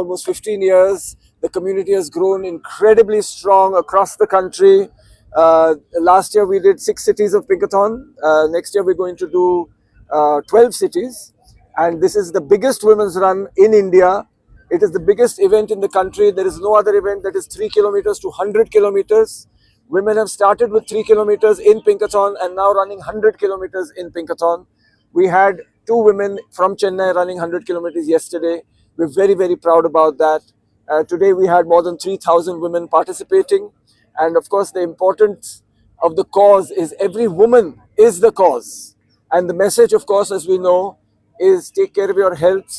almost 15 years. The community has grown incredibly strong across the country. Last year we did 6 cities of Pinkathon. Next year we're going to do 12 cities. And this is the biggest women's run in India. It is the biggest event in the country. There is no other event that is 3 kilometers to 100 kilometers. Women have started with 3 kilometers in Pinkathon and now running 100 kilometers in Pinkathon. We had 2 women from Chennai running 100 kilometers yesterday. We're very, very proud about that. Today we had more than 3,000 women participating. And of course, the importance of the cause is every woman is the cause. And the message, of course, as we know, is take care of your health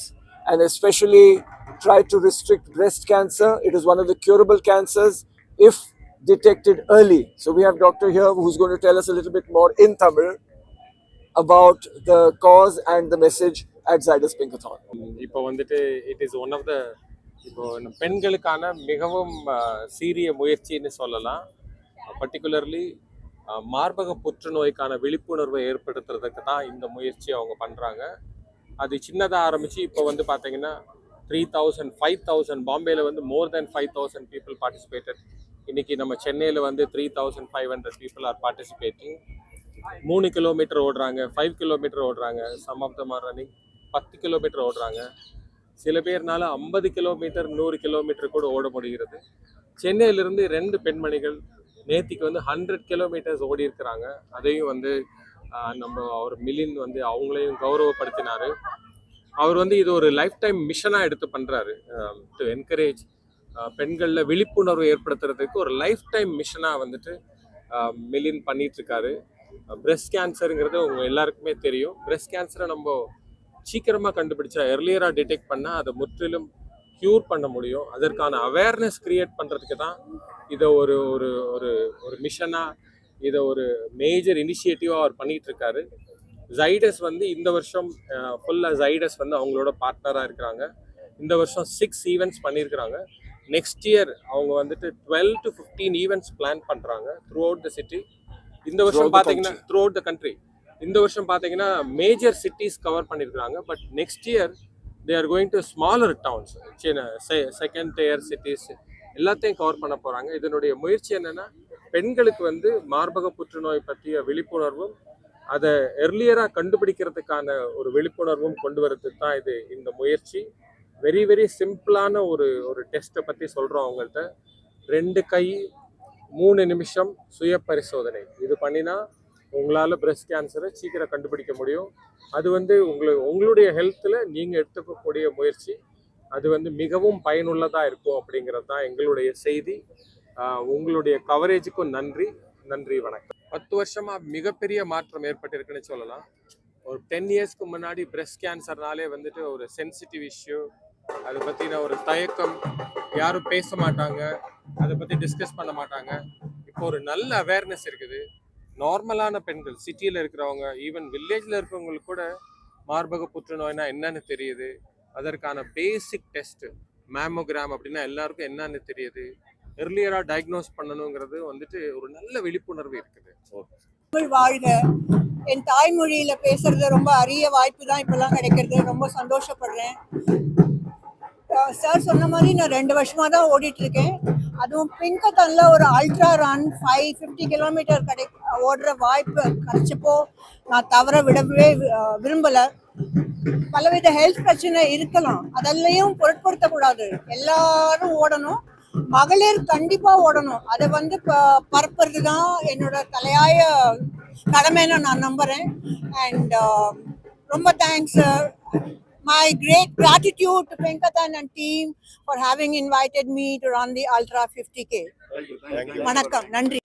and especially try to restrict breast cancer. It is one of the curable cancers if detected early. So we have Dr. here who's going to tell us a little bit more in Tamil about the cause and the message at Zydus Pinkathon. இப்போ வந்துட்டு it is one of the இப்போ பெண்களுக்கான மிகவும் சீரிய முயற்சின்னு சொல்லலாம். Particularly மார்பக புற்றுநோய்க்கான விழிப்புணர்வை ஏற்படுத்துறதுக்கு தான் இந்த முயற்சி அவங்க பண்ணுறாங்க. அது சின்னதாக ஆரம்பித்து இப்போ வந்து பார்த்தீங்கன்னா 3,000 5,000 பாம்பேயில் வந்து மோர் தென் 5,000 பீப்புள் பார்ட்டிசிபேட்டட். இன்றைக்கி நம்ம சென்னையில் வந்து 3,500 பீப்புள் ஆர் பார்ட்டிசிபேட்டிங். 3 கிலோமீட்டர் ஓடுறாங்க, 5 கிலோமீட்டர் ஓடுறாங்க, some of them are running 10 kilometre ஓடுறாங்க. சில பேர்னால 50 கிலோமீட்டர் 100 கிலோமீட்டர் கூட ஓட முடிகிறது. சென்னையிலிருந்து 2 பெண்மணிகள் நேத்திக்கு வந்து 100 கிலோமீட்டர்ஸ் ஓடி இருக்கிறாங்க. அதையும் வந்து நம்ம அவர் மிலின் வந்து அவங்களையும் கௌரவப்படுத்தினார். அவர் வந்து இது ஒரு லைஃப் டைம் மிஷனாக எடுத்து பண்ணுறாரு. டு என்கரேஜ் பெண்களில் விழிப்புணர்வு ஏற்படுத்துறதுக்கு ஒரு லைஃப் டைம் மிஷனாக வந்துட்டு மிலின் பண்ணிகிட்ருக்காரு. பிரெஸ்ட் கேன்சருங்கிறது உங்கள் எல்லாருக்குமே தெரியும். பிரெஸ்ட் கேன்சரை நம்ம சீக்கிரமாக கண்டுபிடிச்சா எர்லியராக டிடெக்ட் பண்ணால் அதை முற்றிலும் க்யூர் பண்ண முடியும். அதற்கான அவேர்னஸ் க்ரியேட் பண்ணுறதுக்கு தான் இதை ஒரு ஒரு ஒரு ஒரு மிஷனாக இதை ஒரு மேஜர் இனிஷியேட்டிவாக அவர் பண்ணிகிட்ருக்காரு. ஜைடஸ் வந்து இந்த வருஷம் ஃபுல்லாக ஜைடஸ் வந்து அவங்களோட பார்ட்னராக இருக்கிறாங்க. இந்த வருஷம் 6 ஈவெண்ட்ஸ் பண்ணியிருக்கிறாங்க. நெக்ஸ்ட் இயர் அவங்க வந்துட்டு 12 to 15 ஈவெண்ட்ஸ் பிளான் பண்ணுறாங்க த்ரூ அவுட் த சிட்டி. இந்த வருஷம் பார்த்தீங்கன்னா த்ரூ அவுட் த கண்ட்ரி. இந்த வருஷம் பார்த்தீங்கன்னா மேஜர் சிட்டிஸ் கவர் பண்ணியிருக்கிறாங்க. But next year they are going to smaller towns, second tier cities எல்லாத்தையும் கவர் பண்ண போகிறாங்க. இதனுடைய முயற்சி என்னென்னா பெண்களுக்கு வந்து மார்பக புற்றுநோய் பற்றிய விழிப்புணர்வும் அதை எர்லியராக கண்டுபிடிக்கிறதுக்கான ஒரு விழிப்புணர்வும் கொண்டு வரதுக்கு தான் இந்த முயற்சி. வெரி வெரி சிம்பிளான ஒரு டெஸ்ட்டை பற்றி சொல்கிறோம் அவங்கள்ட்ட. 2 கை 3 நிமிஷம் சுய பரிசோதனை இது பண்ணினா உங்களால் பிரெஸ்ட் கேன்சரை சீக்கிரம் கண்டுபிடிக்க முடியும். அது வந்து உங்களுடைய ஹெல்த்தில் நீங்கள் எடுத்துக்கக்கூடிய முயற்சி அது வந்து மிகவும் பயனுள்ளதாக இருக்கும் அப்படிங்கிறது தான் எங்களுடைய செய்தி. உங்களுடைய கவரேஜுக்கும் நன்றி வணக்கம். 10 வருஷமாக மிகப்பெரிய மாற்றம் ஏற்பட்டிருக்குன்னு சொல்லலாம். ஒரு 10 இயர்ஸ்க்கு முன்னாடி பிரெஸ்ட் கேன்சர்னாலே வந்துட்டு ஒரு சென்சிட்டிவ் இஷ்யூ, அதை பற்றின ஒரு தயக்கம், யாரும் பேச மாட்டாங்க, அதை பற்றி டிஸ்கஸ் பண்ண மாட்டாங்க. இப்போ ஒரு நல்ல அவேர்னஸ் இருக்குது. நார்மலான பெண்கள் சிட்டியில் இருக்கிறவங்க, ஈவன் வில்லேஜில் இருக்கிறவங்களுக்கு கூட மார்பக புற்றுநோய்னா என்னன்னு தெரியுது. அதற்கான பேசிக் டெஸ்ட்டு மேமோகிராம் அப்படின்னா எல்லாருக்கும் என்னன்னு தெரியுது. எர்லியராக டயக்னோஸ் பண்ணணுங்கிறது வந்துட்டு ஒரு நல்ல விழிப்புணர்வு இருக்குது. வாழ்க. என் தாய்மொழியில பேசுறது ரொம்ப அரிய வாய்ப்பு தான் இப்பெல்லாம் கிடைக்கிறது. ரொம்ப சந்தோஷப்படுறேன். சார் சொன்ன மாதிரி நான் 2 வருஷமா தான் ஓடிட்டு இருக்கேன். அதுவும் பின்கத்தான்ல ஒரு அல்ட்ரா ரன் 550 கிலோமீட்டர் ஓடுற வாய்ப்பு கிடைச்சப்போ நான் தவற விடவே விரும்பல. பலவித ஹெல்த் பிரச்சனை இருக்கலாம், அதெல்லாம் பொருட்படுத்தக்கூடாது. எல்லாரும் ஓடணும். மகளிர் கண்டிப்பா ஓடணும். அதை வந்து பரப்புறது தான் என்னோட தலையாய கடமைன்னு நான் நம்புறேன். அண்ட் ரொம்ப thanks. My great gratitude to Pinkathon and team for having invited me to run the Ultra 50K. Thank you. வணக்கம், நன்றி.